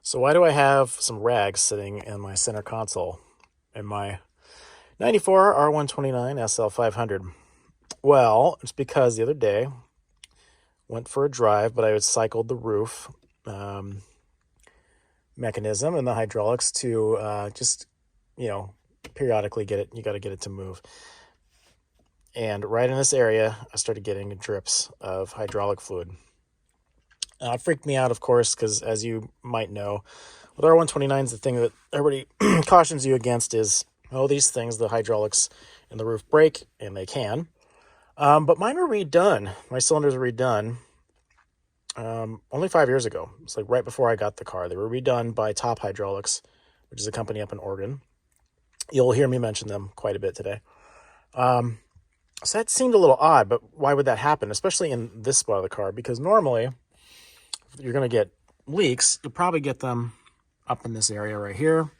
So why do I have some rags sitting in my center console in my 94 R129 SL500? Well, it's because the other day went for a drive, but I had cycled the roof mechanism and the hydraulics to just, periodically get it. You got to get it to move. And right in this area, I started getting drips of hydraulic fluid. It freaked me out, of course, because as you might know, with R129s, the thing that everybody cautions you against is, these things, the hydraulics in the roof break, and they can. But mine were redone. My cylinders were redone only 5 years ago. It's like right before I got the car. They were redone by Top Hydraulics, which is a company up in Oregon. You'll hear me mention them quite a bit today. So that seemed a little odd, but why would that happen, especially in this spot of the car? Because normally, if you're going to get leaks, you'll probably get them up in this area right here,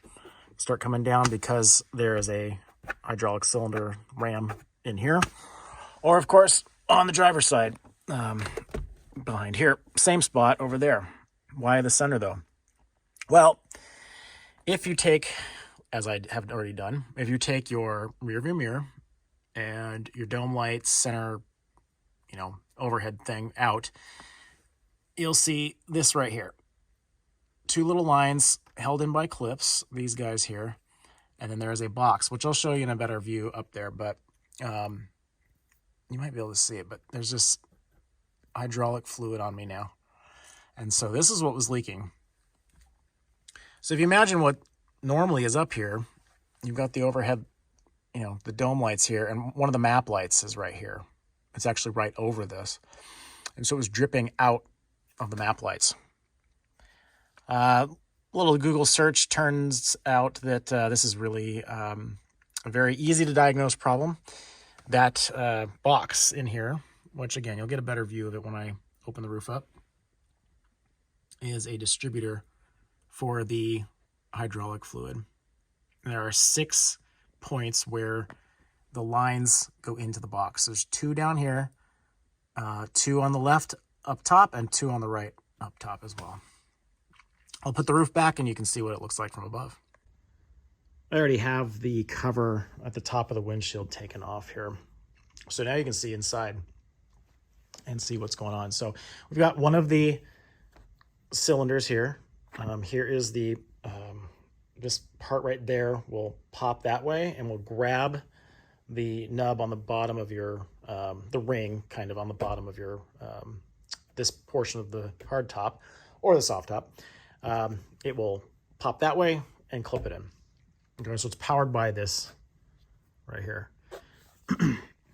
start coming down because there is a hydraulic cylinder ram in here. Or, of course, on the driver's side, behind here, same spot over there. Why the center, though? Well, if you take, as I have already done, if you take your rear view mirror and your dome lights, center, overhead thing out, you'll see this right here. Two little lines held in by clips, these guys here, and then there's a box, which I'll show you in a better view up there, but you might be able to see it, but there's this hydraulic fluid on me now. And so this is what was leaking. So if you imagine what normally is up here, you've got the overhead, the dome lights here, and one of the map lights is right here. It's actually right over this. And so it was dripping out of the map lights. A little Google search turns out that this is really a very easy to diagnose problem. That box in here, which again, you'll get a better view of it when I open the roof up, is a distributor for the hydraulic fluid. And there are 6 points where the lines go into the box. There's 2 down here, 2 on the left up top, and 2 on the right up top as well. I'll put the roof back and you can see what it looks like from above. I already have the cover at the top of the windshield taken off here. So now you can see inside and see what's going on. So we've got one of the cylinders here. Here is the, this part right there will pop that way and will grab the nub on the bottom of your, the ring kind of on the bottom of your, this portion of the hard top or the soft top. It will pop that way and clip it in. Okay, so it's powered by this right here.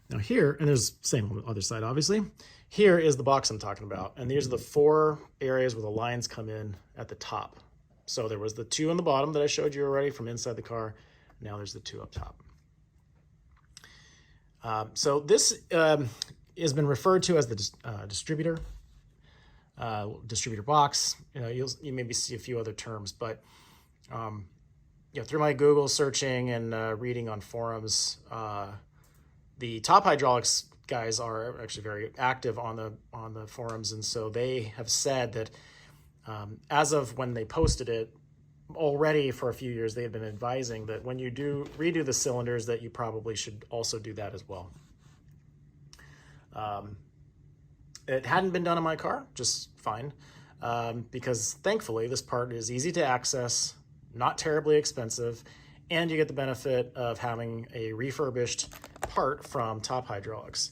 Now here, and there's same on the other side, obviously. Here is the box I'm talking about. And these are the 4 areas where the lines come in at the top. So there was the 2 on the bottom that I showed you already from inside the car. Now there's the 2 up top. So this has been referred to as the distributor. Distributor box. You maybe see a few other terms, but through my Google searching and reading on forums, the Top Hydraulics guys are actually very active on the forums, and so they have said that as of when they posted it, already for a few years they had been advising that when you do redo the cylinders, that you probably should also do that as well. It hadn't been done in my car, just fine, because thankfully this part is easy to access, not terribly expensive, and you get the benefit of having a refurbished part from Top Hydraulics.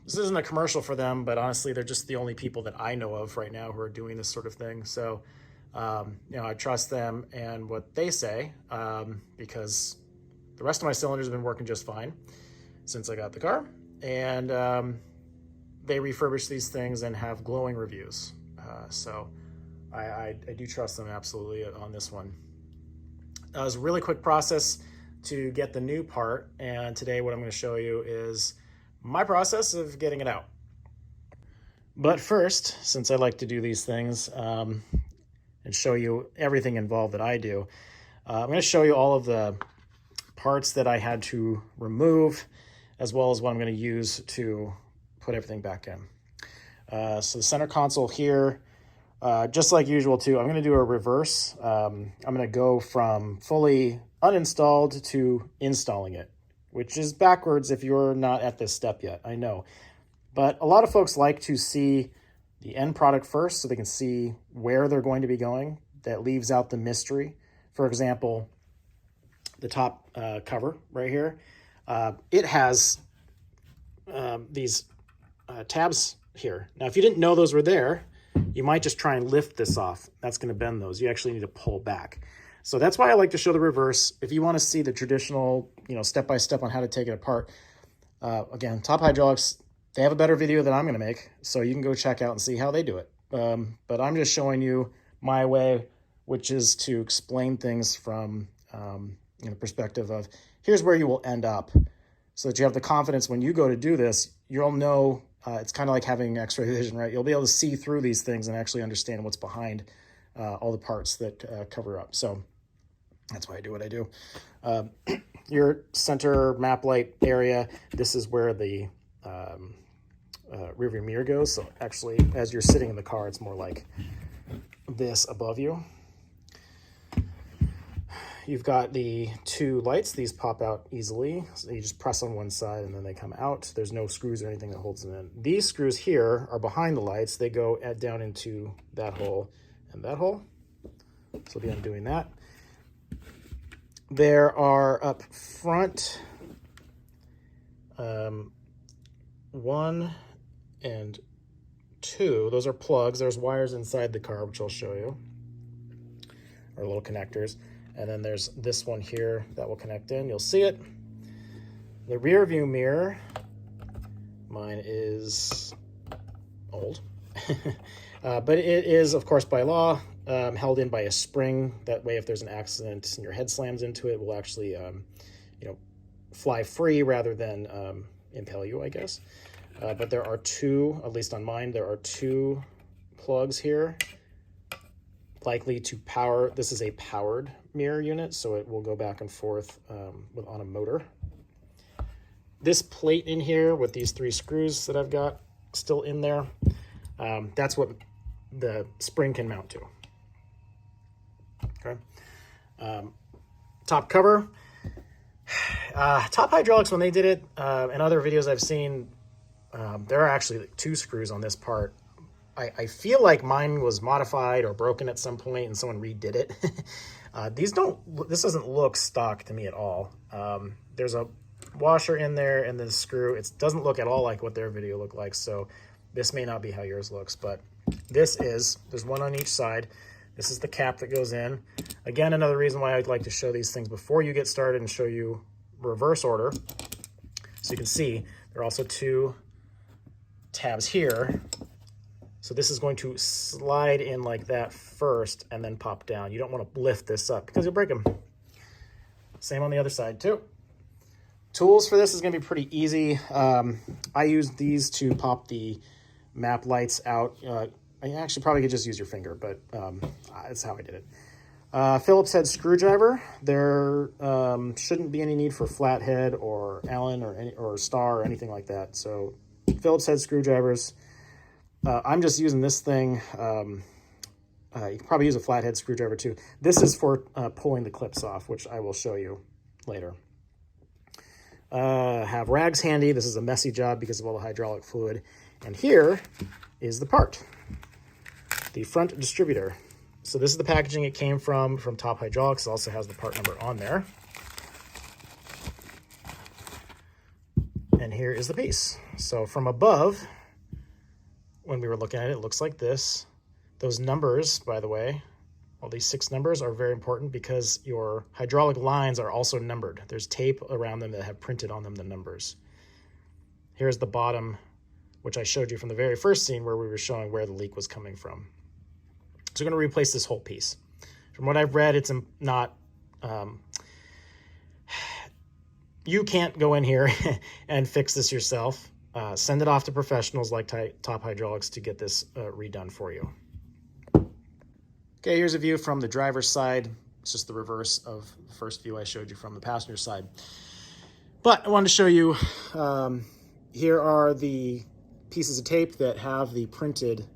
This isn't a commercial for them, but honestly, they're just the only people that I know of right now who are doing this sort of thing. So, I trust them and what they say, because the rest of my cylinders have been working just fine since I got the car. And they refurbish these things and have glowing reviews. So I do trust them absolutely on this one. It was a really quick process to get the new part, and today what I'm going to show you is my process of getting it out. But first, since I like to do these things and show you everything involved that I do, I'm going to show you all of the parts that I had to remove, as well as what I'm going to use to put everything back in. So the center console here, Just like usual too, I'm going to do a reverse. I'm going to go from fully uninstalled to installing it, which is backwards if you're not at this step yet, I know. But a lot of folks like to see the end product first so they can see where they're going to be going. That leaves out the mystery. For example, the top cover right here, it has these tabs here. Now, if you didn't know those were there, you might just try and lift this off. That's going to bend those. You actually need to pull back. So that's why I like to show the reverse. If you want to see the traditional, step-by-step on how to take it apart, again, Top Hydraulics, they have a better video than I'm going to make, so you can go check out and see how they do it. But I'm just showing you my way, which is to explain things from the perspective of here's where you will end up, so that you have the confidence when you go to do this, you'll know. It's kind of like having x-ray vision, right? You'll be able to see through these things and actually understand what's behind all the parts that cover up. So that's why I do what I do. Your center map light area, this is where the rearview mirror goes. So actually, as you're sitting in the car, it's more like this above you. You've got the two lights. These pop out easily. So you just press on one side and then they come out. There's no screws or anything that holds them in. These screws here are behind the lights. They go down into that hole and that hole. So we'll be undoing that. There are up front 1 and 2. Those are plugs. There's wires inside the car, which I'll show you, or little connectors. And then there's this one here that will connect in. You'll see it. The rear view mirror, mine is old, but it is, of course, by law, held in by a spring. That way, if there's an accident and your head slams into it, it will actually, fly free rather than impale you, I guess. But there are two, at least on mine, there are two plugs here, likely to power. This is a powered mirror unit, so it will go back and forth on a motor. This plate in here with these 3 screws that I've got still in there, that's what the spring can mount to. Okay. Top cover. Top Hydraulics, when they did it, in other videos I've seen, there are actually 2 screws on this part. I feel like mine was modified or broken at some point and someone redid it. This doesn't look stock to me at all. There's a washer in there and then the screw. It doesn't look at all like what their video looked like, so this may not be how yours looks, but there's one on each side. This is the cap that goes in. Again, another reason why I'd like to show these things before you get started and show you reverse order. So you can see there are also 2 tabs here. So this is going to slide in like that first and then pop down. You don't want to lift this up because you'll break them. Same on the other side too. Tools for this is going to be pretty easy. I use these to pop the map lights out. I actually probably could just use your finger, but that's how I did it. Phillips head screwdriver. There shouldn't be any need for flathead or Allen or Star or anything like that. So Phillips head screwdrivers. I'm just using this thing. You can probably use a flathead screwdriver too. This is for pulling the clips off, which I will show you later. Have rags handy. This is a messy job because of all the hydraulic fluid. And here is the part, the front distributor. So this is the packaging it came from Top Hydraulics. It also has the part number on there. And here is the piece. So from above, when we were looking at it, it looks like this. Those numbers, by the way, all these 6 numbers are very important because your hydraulic lines are also numbered. There's tape around them that have printed on them the numbers. Here's the bottom, which I showed you from the very first scene where we were showing where the leak was coming from. So we're going to replace this whole piece. From what I've read, it's not... you can't go in here and fix this yourself. Send it off to professionals like Top Hydraulics to get this redone for you. Okay, here's a view from the driver's side. It's just the reverse of the first view I showed you from the passenger side. But I wanted to show you, here are the pieces of tape that have the printed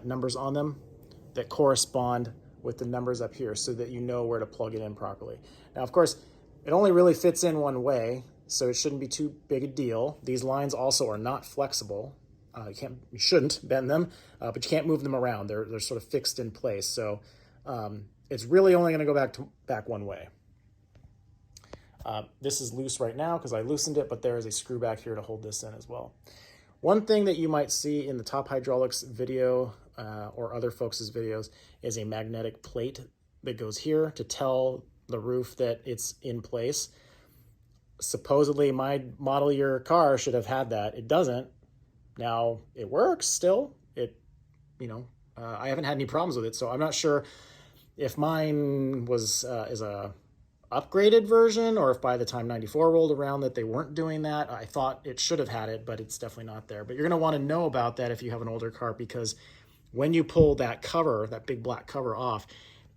numbers on them that correspond with the numbers up here so that you know where to plug it in properly. Now, of course, it only really fits in one way, so it shouldn't be too big a deal. These lines also are not flexible. You shouldn't bend them, but you can't move them around. They're sort of fixed in place. So it's really only going to go back one way. This is loose right now because I loosened it, but there is a screw back here to hold this in as well. One thing that you might see in the Top Hydraulics video or other folks' videos is a magnetic plate that goes here to tell the roof that it's in place. Supposedly my model year car should have had that. It doesn't. Now it works still. I haven't had any problems with it, so I'm not sure if mine was is a upgraded version or if by the time 94 rolled around that they weren't doing that. I thought it should have had it, but it's definitely not there. But you're going to want to know about that if you have an older car, because when you pull that cover, that big black cover off,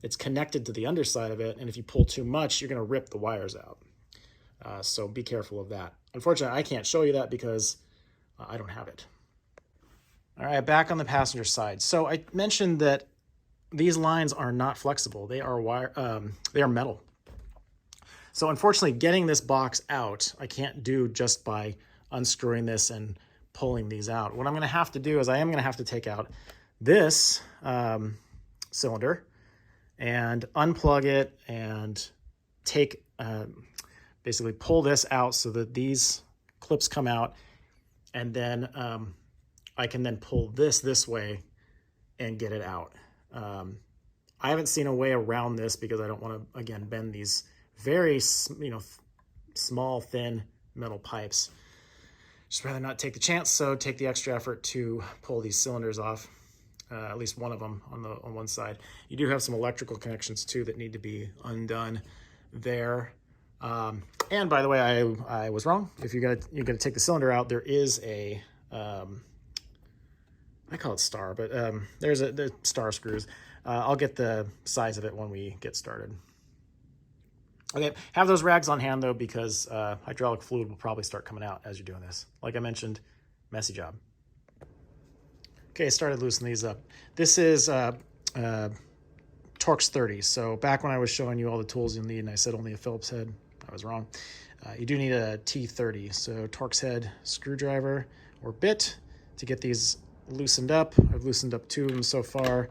it's connected to the underside of it, and if you pull too much, you're going to rip the wires out. So be careful of that. Unfortunately, I can't show you that because I don't have it. All right, back on the passenger side. So I mentioned that these lines are not flexible. They are metal. So unfortunately, getting this box out, I can't do just by unscrewing this and pulling these out. What I'm going to have to do is I am going to have to take out this cylinder and unplug it and take, basically pull this out so that these clips come out, and then I can then pull this way and get it out. I haven't seen a way around this because I don't want to, again, bend these very, small, thin metal pipes. Just rather not take the chance, so take the extra effort to pull these cylinders off, at least one of them on one side. You do have some electrical connections too that need to be undone there. And by the way, I was wrong. If you're gonna take the cylinder out, there is a I call it star, but there's the star screws. I'll get the size of it when we get started. Okay, have those rags on hand though, because hydraulic fluid will probably start coming out as you're doing this. Like I mentioned, messy job. Okay, started loosening these up. This is Torx 30. So back when I was showing you all the tools you'll need and I said only a Phillips head, I was wrong. You do need a T30, so Torx head screwdriver or bit to get these loosened up. I've loosened up 2 of them so far.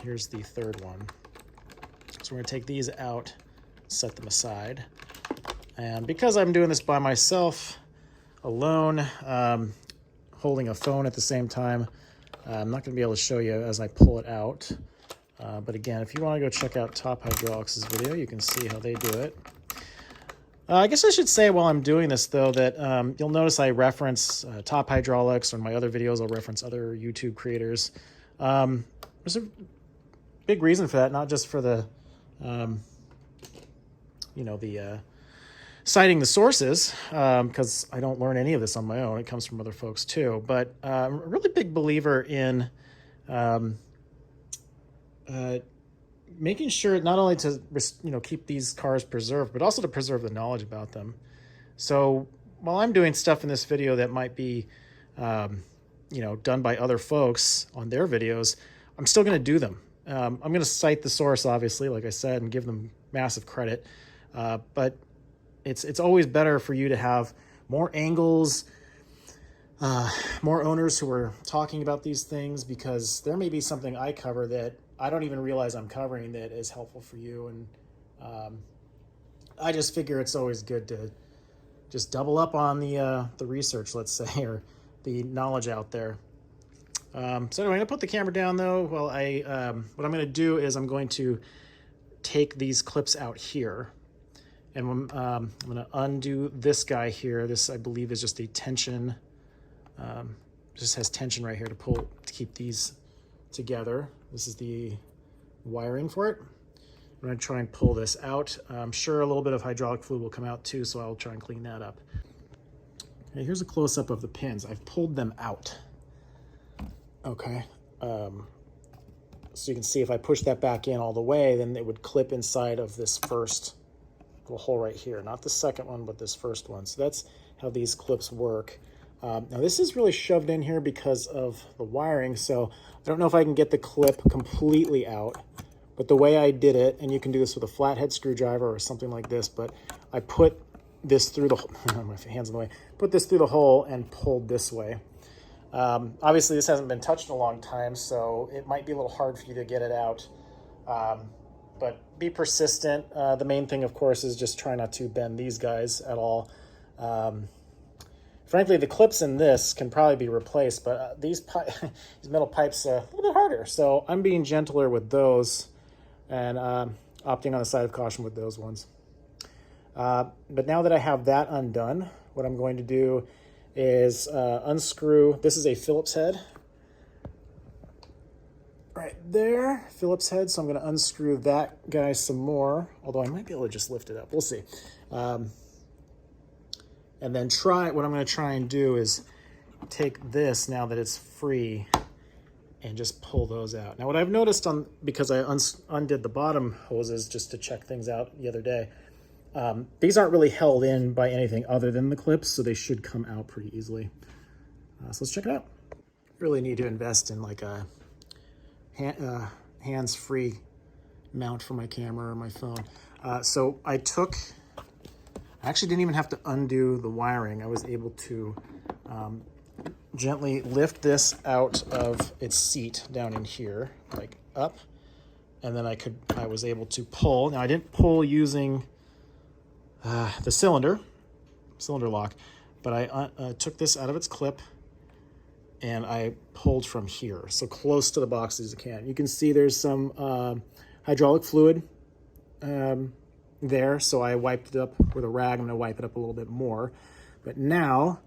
Here's the third one. So we're going to take these out, set them aside. And because I'm doing this by myself, alone, holding a phone at the same time, I'm not going to be able to show you as I pull it out. But again, if you want to go check out Top Hydraulics' video, you can see how they do it. I guess I should say while I'm doing this, though, that you'll notice I reference Top Hydraulics, or in my other videos I'll reference other YouTube creators. There's a big reason for that, not just for the citing the sources, because I don't learn any of this on my own. It comes from other folks too. But I'm a really big believer in making sure not only to keep these cars preserved, but also to preserve the knowledge about them. So while I'm doing stuff in this video that might be done by other folks on their videos, I'm still going to do them. I'm going to cite the source, obviously, like I said, and give them massive credit. But it's always better for you to have more angles, more owners who are talking about these things, because there may be something I cover that I don't even realize I'm covering that is helpful for you. And I just figure it's always good to just double up on the research, let's say, or the knowledge out there. So anyway, I'm going to put the camera down though. Well, what I'm going to do is I'm going to take these clips out here, and I'm going to undo this guy here. This, I believe, is just a tension. Just has tension right here to keep these together. This is the wiring for it. I'm going to try and pull this out. I'm sure a little bit of hydraulic fluid will come out too, so I'll try and clean that up. Okay, here's a close-up of the pins. I've pulled them out. Okay, so you can see if I push that back in all the way, then it would clip inside of this first little hole right here. Not the second one, but this first one. So that's how these clips work. Now this is really shoved in here because of the wiring, so I don't know if I can get the clip completely out, but the way I did it, and you can do this with a flathead screwdriver or something like this, but I put this through the, my hand's in the way, put this through the hole and pulled this way. Obviously this hasn't been touched in a long time, so it might be a little hard for you to get it out, but be persistent. The main thing, of course, is just try not to bend these guys at all. Frankly, the clips in this can probably be replaced, but these metal pipes are a little bit harder, so I'm being gentler with those and opting on the side of caution with those ones. But now that I have that undone, what I'm going to do is unscrew. This is a Phillips head right there, Phillips head, so I'm going to unscrew that guy some more, although I might be able to just lift it up. We'll see. And then what I'm going to try and do is take this, now that it's free, and just pull those out. Now what I've noticed, because I undid the bottom hoses just to check things out the other day, these aren't really held in by anything other than the clips, so they should come out pretty easily. So let's check it out. Really need to invest in like a hands-free mount for my camera or my phone. So I actually didn't even have to undo the wiring. I was able to gently lift this out of its seat down in here, like up, and then I was able to pull. Now I didn't pull using the cylinder lock, but I took this out of its clip and I pulled from here, so close to the box as you can. You can see there's some hydraulic fluid there, so I wiped it up with a rag. I'm going to wipe it up a little bit more. But now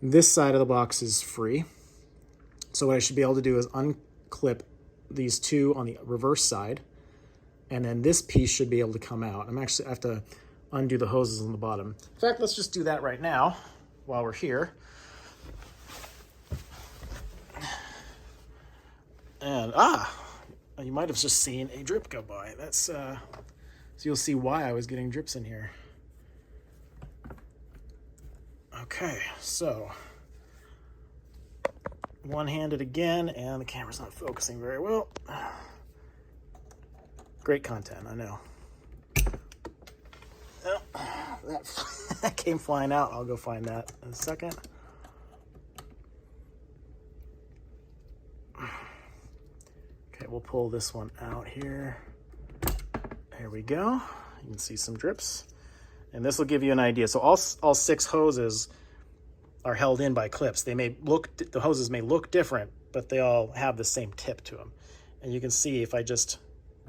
this side of the box is free. So what I should be able to do is unclip these two on the reverse side, and then this piece should be able to come out. I have to undo the hoses on the bottom. In fact, let's just do that right now while we're here. And you might have just seen a drip go by. That's so you'll see why I was getting drips in here. Okay, so one-handed again, and the camera's not focusing very well. Great content, I know. Oh, that came flying out. I'll go find that in a second. Okay, we'll pull this one out here. There we go. You can see some drips. And this will give you an idea. So all 6 hoses are held in by clips. The hoses may look different, but they all have the same tip to them. And you can see if I just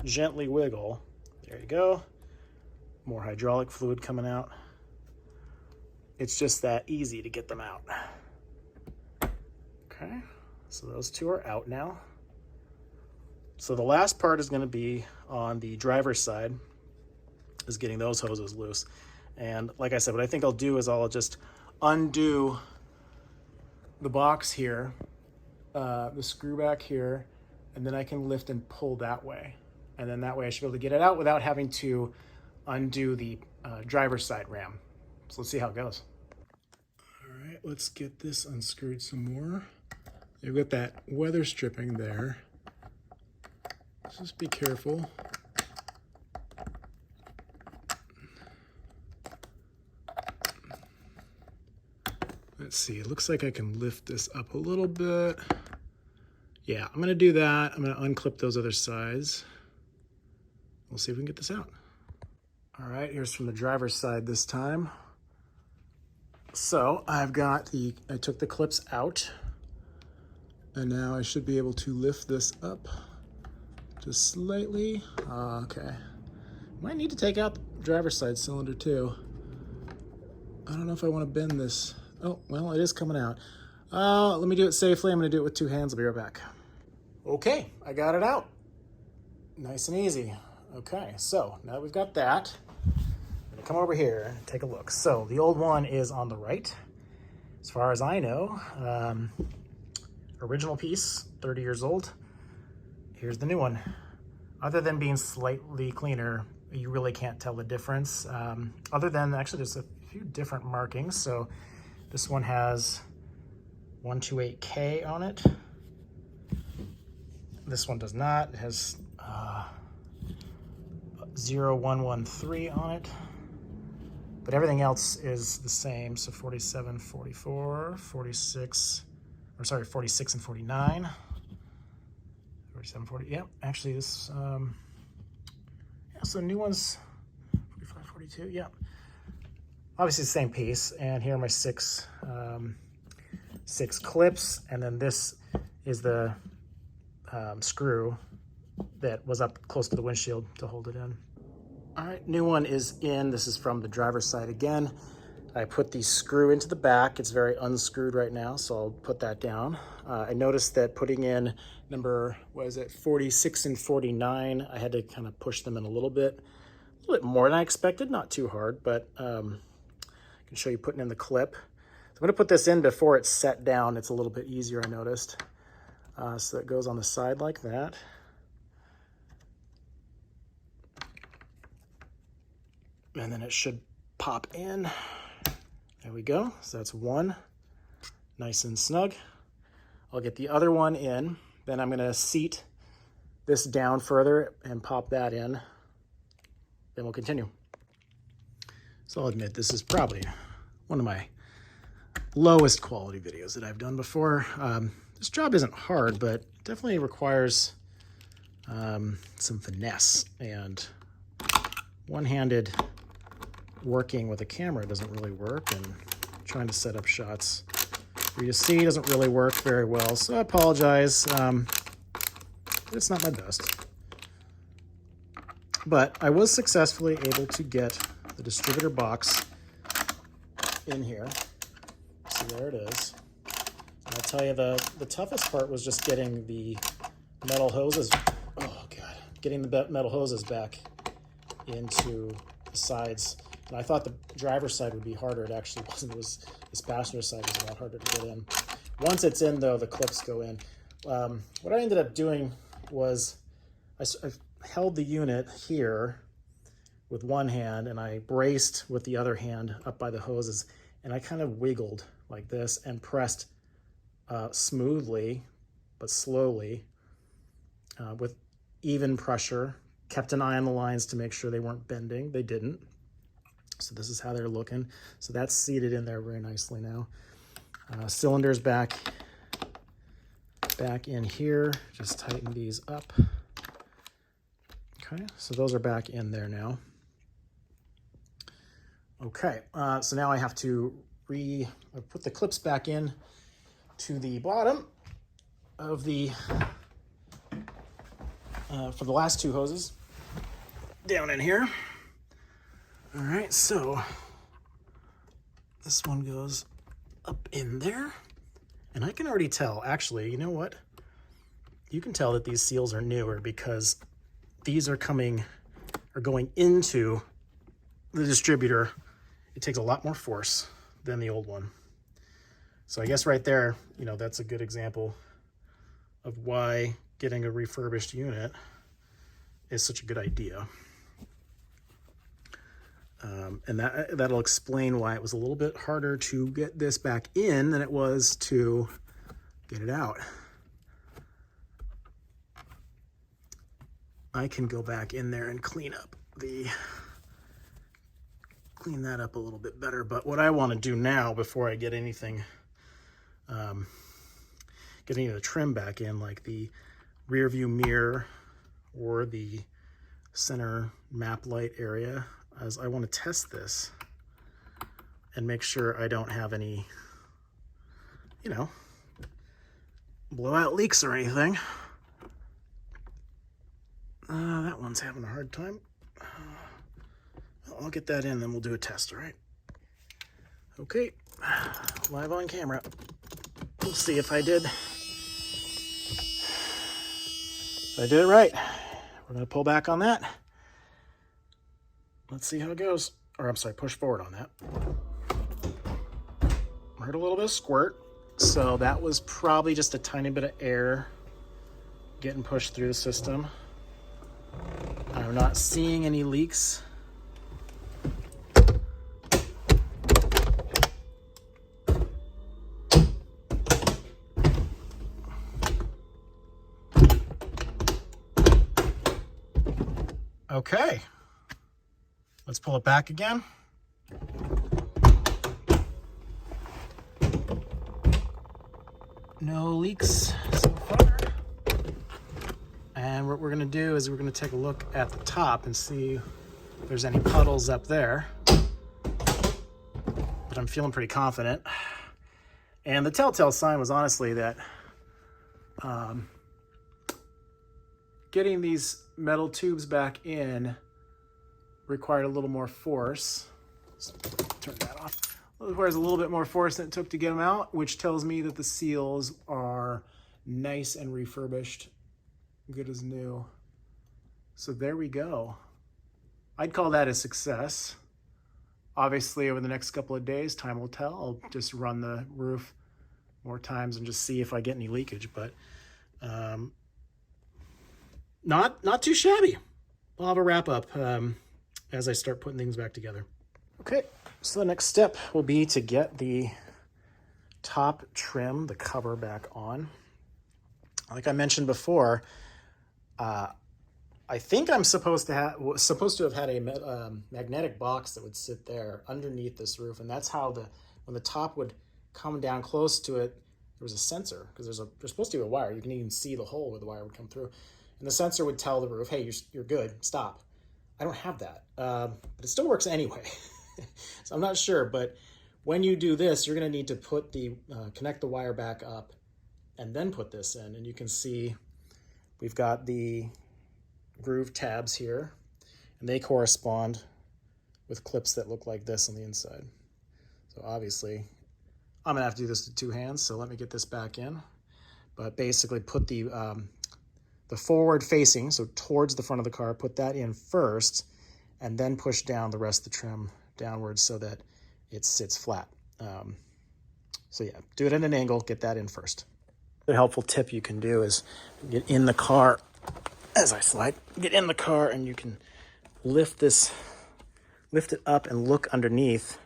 gently wiggle, there you go. More hydraulic fluid coming out. It's just that easy to get them out. Okay, so those 2 are out now. So the last part is going to be on the driver's side, is getting those hoses loose. And like I said, what I think I'll do is I'll just undo the box here, the screw back here, and then I can lift and pull that way. And then that way I should be able to get it out without having to undo the driver's side ram. So let's see how it goes. All right, let's get this unscrewed some more. You've got that weather stripping there. Just be careful. Let's see, it looks like I can lift this up a little bit. Yeah, I'm gonna do that. I'm gonna unclip those other sides. We'll see if we can get this out. All right, here's from the driver's side this time. So I took the clips out, and now I should be able to lift this up just slightly. Okay. Might need to take out the driver's side cylinder too. I don't know if I want to bend this. Oh, well, it is coming out. Let me do it safely. I'm going to do it with 2 hands. I'll be right back. Okay, I got it out. Nice and easy. Okay, so now that we've got that, I'm going to come over here and take a look. So the old one is on the right. As far as I know, original piece, 30 years old. Here's the new one. Other than being slightly cleaner, you really can't tell the difference. Other than, actually, there's a few different markings. So this one has 128K on it. This one does not. It has 0113 on it. But everything else is the same. So 47, 44, 46, or sorry, 46 and 49. 47, 40, yeah, actually this, yeah, so new one's 45, 42, yeah. Obviously the same piece, and here are my six clips, and then this is the screw that was up close to the windshield to hold it in. All right, new one is in. This is from the driver's side again. I put the screw into the back. It's very unscrewed right now, so I'll put that down. I noticed that putting in number, what is it, 46 and 49, I had to kind of push them in a little bit more than I expected, not too hard, but I can show you putting in the clip. So I'm gonna put this in before it's set down. It's a little bit easier, I noticed. So it goes on the side like that. And then it should pop in. There we go. So that's one, nice and snug. I'll get the other one in. Then I'm gonna seat this down further and pop that in. Then we'll continue. So I'll admit this is probably one of my lowest quality videos that I've done before. This job isn't hard, but definitely requires some finesse, and one-handed working with a camera doesn't really work, and trying to set up shots for you to see doesn't really work very well, so I apologize. It's not my best. But I was successfully able to get the distributor box in here. So there it is. And I'll tell you, the toughest part was just getting the metal hoses, oh God, getting the metal hoses back into the sides. And I thought the driver's side would be harder. It actually wasn't. It was, this passenger side was a lot harder to get in. Once it's in, though, the clips go in. What I ended up doing was I held the unit here with one hand, and I braced with the other hand up by the hoses, and I kind of wiggled like this and pressed smoothly but slowly with even pressure. Kept an eye on the lines to make sure they weren't bending. They didn't. So this is how they're looking. So that's seated in there very nicely now. Cylinders back in here. Just tighten these up. Okay, so those are back in there now. Okay, so now I have to put the clips back in to the bottom of the, for the last two hoses down in here. All right, so this one goes up in there, and I can already tell, actually, you know what? You can tell that these seals are newer because these are going into the distributor. It takes a lot more force than the old one. So I guess right there, you know, that's a good example of why getting a refurbished unit is such a good idea. And that'll explain why it was a little bit harder to get this back in than it was to get it out. I can go back in there and clean that up a little bit better. But what I want to do now, before I get anything, getting the trim back in, like the rear view mirror or the center map light area, as I want to test this and make sure I don't have any, you know, blowout leaks or anything. That one's having a hard time. I'll get that in, then we'll do a test, all right? Okay, live on camera. We'll see if I did it right. We're gonna pull back on that. Let's see how it goes. Or I'm sorry, push forward on that. Heard a little bit of squirt. So that was probably just a tiny bit of air getting pushed through the system. I'm not seeing any leaks. Okay, let's pull it back again. No leaks so far. And what we're gonna do is we're gonna take a look at the top and see if there's any puddles up there. But I'm feeling pretty confident. And the telltale sign was honestly that getting these metal tubes back in required a little more force. Let's turn that off. It requires a little bit more force than it took to get them out, which tells me that the seals are nice and refurbished, good as new. So there we go. I'd call that a success. Obviously, over the next couple of days, time will tell. I'll just run the roof more times and just see if I get any leakage, but not too shabby. I'll have a wrap up as I start putting things back together. Okay, so the next step will be to get the top trim, the cover back on. Like I mentioned before, I think I'm supposed to have had a magnetic box that would sit there underneath this roof, and that's how when the top would come down close to it, there was a sensor, because there's supposed to be a wire. You can even see the hole where the wire would come through, and the sensor would tell the roof, "Hey, you're good. Stop." I don't have that, but it still works anyway. So I'm not sure, but when you do this, you're going to need to put connect the wire back up, and then put this in, and you can see we've got the groove tabs here, and they correspond with clips that look like this on the inside. So obviously I'm gonna have to do this with two hands, so let me get this back in. But basically put the forward facing, so towards the front of the car, put that in first, and then push down the rest of the trim downwards so that it sits flat. So yeah, do it at an angle, get that in first. A helpful tip you can do is get in the car as I slide, get in the car, and you can lift it up and look underneath.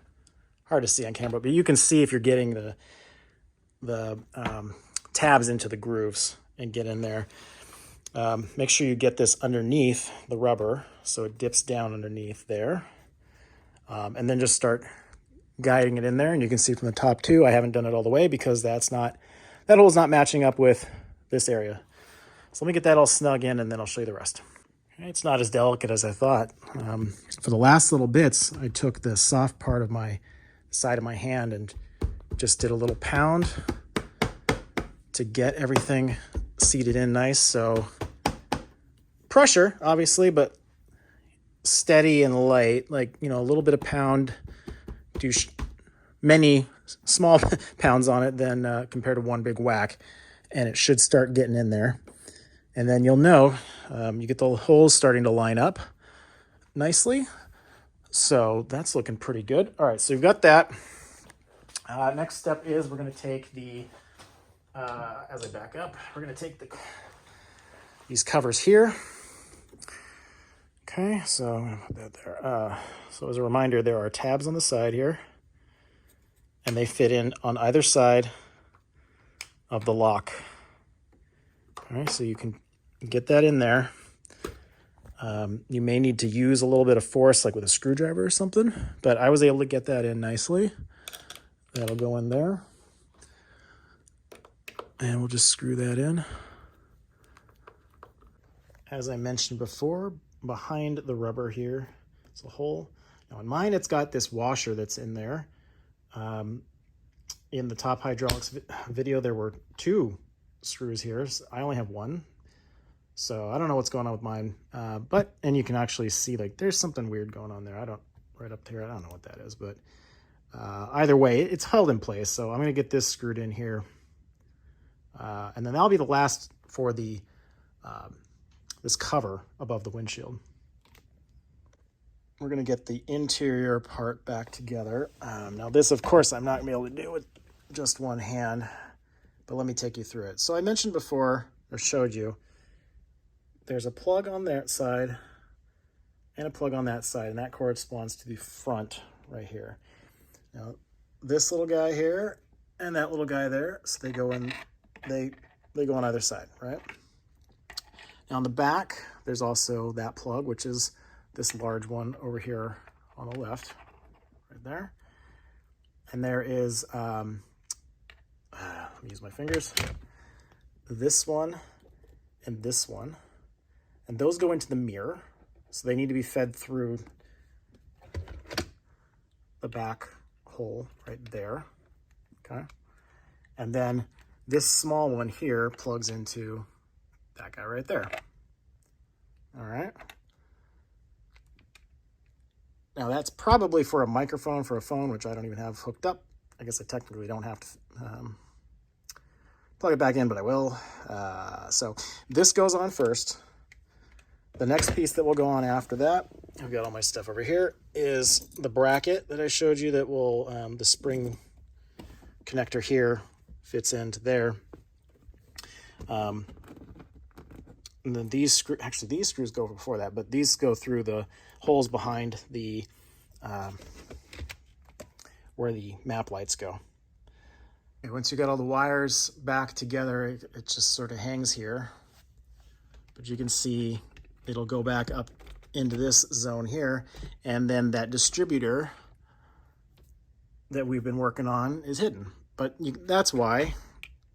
Hard to see on camera, but you can see if you're getting the tabs into the grooves and get in there. Make sure you get this underneath the rubber so it dips down underneath there. And then just start guiding it in there, and you can see from the top too, I haven't done it all the way because that hole's not matching up with this area. So let me get that all snug in, and then I'll show you the rest. Okay, it's not as delicate as I thought. For the last little bits, I took the soft part of my side of my hand and just did a little pound to get everything seated in nice. So pressure, obviously, but steady and light, like, a little bit of pound, do many small pounds on it than compared to one big whack, and it should start getting in there. And then you'll know, you get the holes starting to line up nicely. So that's looking pretty good. All right, so you've got that. Next step is we're going to take as I back up, we're going to take these covers here. Okay, so I'm going to put that there. So as a reminder, there are tabs on the side here, and they fit in on either side of the lock. All right, so you can get that in there. You may need to use a little bit of force, like with a screwdriver or something, but I was able to get that in nicely. That'll go in there. And we'll just screw that in. As I mentioned before, behind the rubber here, it's a hole. Now in mine, it's got this washer that's in there. In the top hydraulics video, there were 2 screws here. So I only have 1. So I don't know what's going on with mine. And you can actually see, like, there's something weird going on there. Right up there, I don't know what that is, but either way, it's held in place. So I'm going to get this screwed in here. And then that'll be the last for this cover above the windshield. We're going to get the interior part back together. Now this, of course, I'm not going to be able to do with just one hand, but let me take you through it. So I mentioned before, or showed you, there's a plug on that side and a plug on that side, and that corresponds to the front right here. Now, this little guy here and that little guy there, so they go in, they go on either side, right? Now on the back, there's also that plug, which is this large one over here on the left, right there. And there is, let me use my fingers, this one and this one. And those go into the mirror, so they need to be fed through the back hole right there, okay? And then this small one here plugs into that guy right there. All right. Now that's probably for a microphone for a phone, which I don't even have hooked up. I guess I technically don't have to plug it back in, but I will. So this goes on first. The next piece that will go on after that, I've got all my stuff over here, is the bracket that I showed you that will, the spring connector here fits into there. And then these screws, actually these screws go before that, but these go through the holes behind the, where the map lights go. Okay, once you got all the wires back together, it just sort of hangs here. But you can see it'll go back up into this zone here, and then that distributor that we've been working on is hidden. But that's why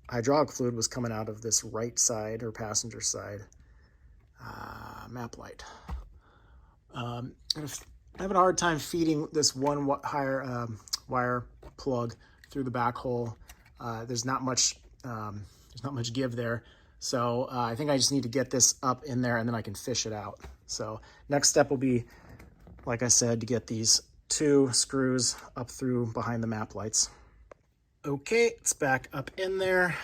hydraulic fluid was coming out of this right side or passenger side map light. I'm having a hard time feeding this one wire plug through the back hole. There's not much give there. So I think I just need to get this up in there and then I can fish it out. So next step will be, like I said, to get these 2 screws up through behind the map lights. Okay, it's back up in there.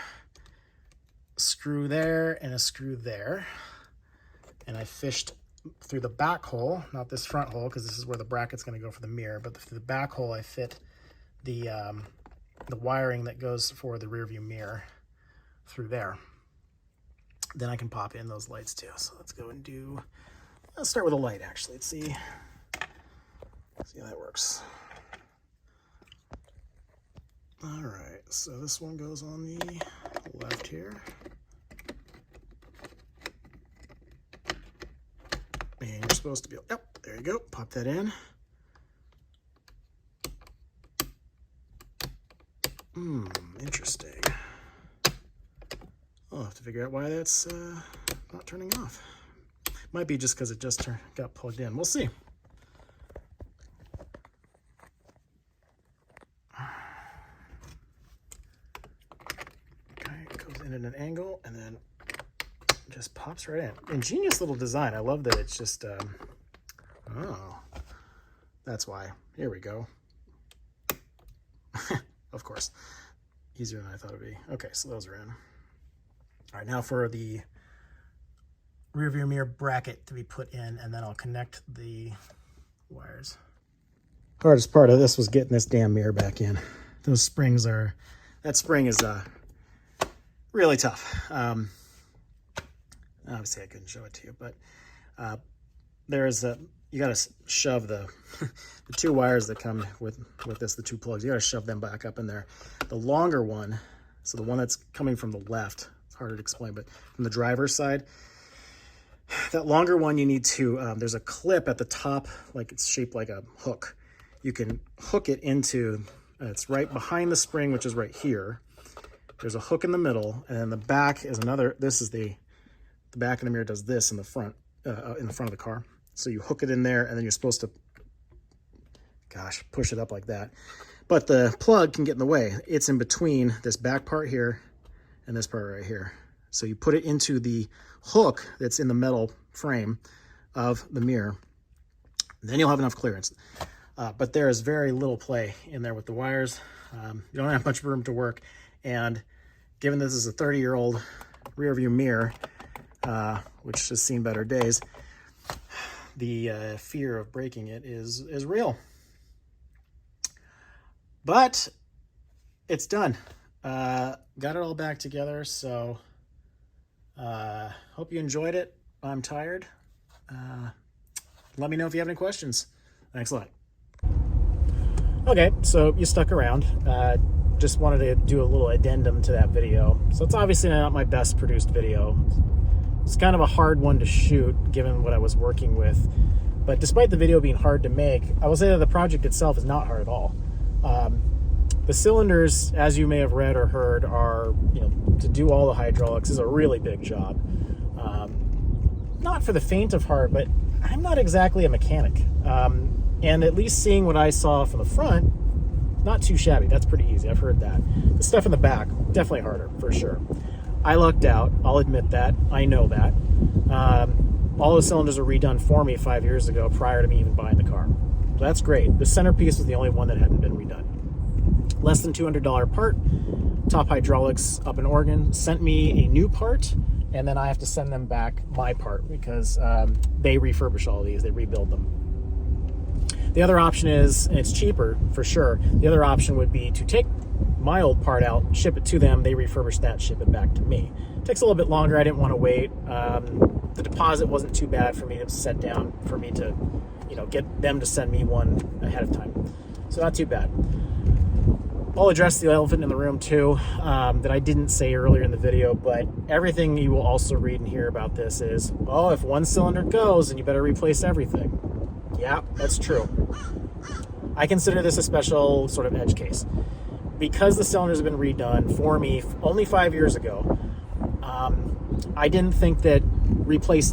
Screw there and a screw there. And I fished through the back hole, not this front hole, because this is where the bracket's going to go for the mirror, but through the back hole I fit the wiring that goes for the rear view mirror through there. Then I can pop in those lights too. So let's go and do, let's start with a light actually. Let's see how that works. All right, so this one goes on the left here. And you're supposed to be, yep, there you go, pop that in. Interesting. I'll have to figure out why that's not turning off. Might be just because it just got plugged in. We'll see. Okay, it goes in at an angle and then just pops right in. Ingenious little design. I love that it's just, oh, that's why. Here we go. Of course. Easier than I thought it would be. Okay, so those are in. All right, now for the rear view mirror bracket to be put in, and then I'll connect the wires. Hardest part of this was getting this damn mirror back in. Those springs are, that spring is really tough. Obviously I couldn't show it to you, but there's a, you got to shove the the 2 wires that come with this, the 2 plugs, you got to shove them back up in there. The longer one, so the one that's coming from the left, it's harder to explain, but from the driver's side, that longer one you need to, there's a clip at the top, like it's shaped like a hook. You can hook it into, it's right behind the spring, which is right here. There's a hook in the middle, and then the back is another, this is the back of the mirror does this in the front of the car. So you hook it in there, and then you're supposed to, gosh, push it up like that. But the plug can get in the way. It's in between this back part here and this part right here. So you put it into the hook that's in the metal frame of the mirror. Then you'll have enough clearance. But there is very little play in there with the wires. You don't have much room to work. And given this is a 30-year-old rear view mirror, which has seen better days, the fear of breaking it is real. But it's done. Got it all back together, so hope you enjoyed it. I'm tired. Let me know if you have any questions. Thanks a lot. Okay, so you stuck around. Just wanted to do a little addendum to that video. So it's obviously not my best produced video. It's kind of a hard one to shoot given what I was working with. But despite the video being hard to make, I will say that the project itself is not hard at all. The cylinders, as you may have read or heard, are, to do all the hydraulics is a really big job. Not for the faint of heart, but I'm not exactly a mechanic. And at least seeing what I saw from the front, not too shabby. That's pretty easy. I've heard that. The stuff in the back, definitely harder, for sure. I lucked out. I'll admit that. I know that. All the cylinders were redone for me 5 years ago prior to me even buying the car. So that's great. The centerpiece was the only one that hadn't been redone. Less than $200 part. Top Hydraulics up in Oregon sent me a new part, and then I have to send them back my part because they refurbish all these. They rebuild them. The other option is, and it's cheaper for sure, the other option would be to take my old part out, ship it to them, they refurbish that, ship it back to me. It takes a little bit longer. I didn't want to wait. The deposit wasn't too bad for me to set down, for me to, get them to send me one ahead of time. So not too bad. I'll address the elephant in the room too, that I didn't say earlier in the video, but everything you will also read and hear about this is, oh, if one cylinder goes, then you better replace everything. Yeah, that's true. I consider this a special sort of edge case. Because the cylinders have been redone for me only 5 years ago, I didn't think that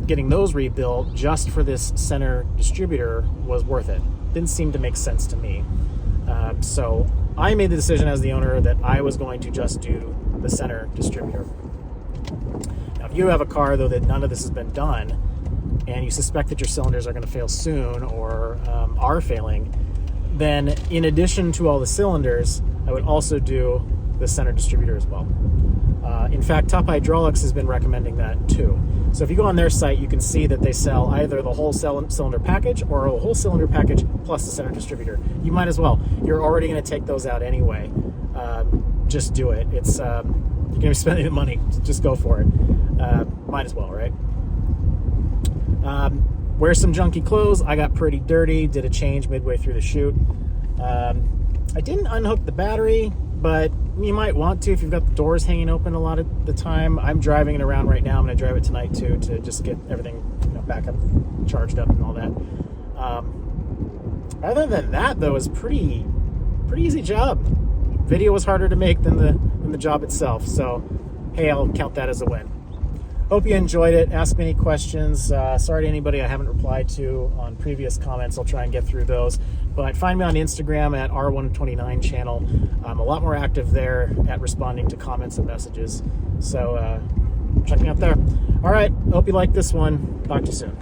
getting those rebuilt just for this center distributor was worth it. Didn't seem to make sense to me. So I made the decision as the owner that I was going to just do the center distributor. Now, if you have a car, though, that none of this has been done, and you suspect that your cylinders are going to fail soon or are failing, then in addition to all the cylinders, I would also do the center distributor as well. In fact, Top Hydraulics has been recommending that too. So if you go on their site, you can see that they sell either the whole cylinder package or a whole cylinder package plus the center distributor. You might as well. You're already going to take those out anyway. Just do it. It's you're going to be spending the money. Just go for it. Might as well, right? Wear some junky clothes. I got pretty dirty. Did a change midway through the shoot. I didn't unhook the battery, but you might want to if you've got the doors hanging open a lot of the time. I'm driving it around right now. I'm going to drive it tonight too to just get everything back up, charged up, and all that. Other than that, though, it's pretty easy job. Video was harder to make than the job itself. So, hey, I'll count that as a win. Hope you enjoyed it. Ask me any questions. Sorry to anybody I haven't replied to on previous comments. I'll try and get through those. But find me on Instagram at R129 channel. I'm a lot more active there at responding to comments and messages. So check me out there. All right. Hope you like this one. Talk to you soon.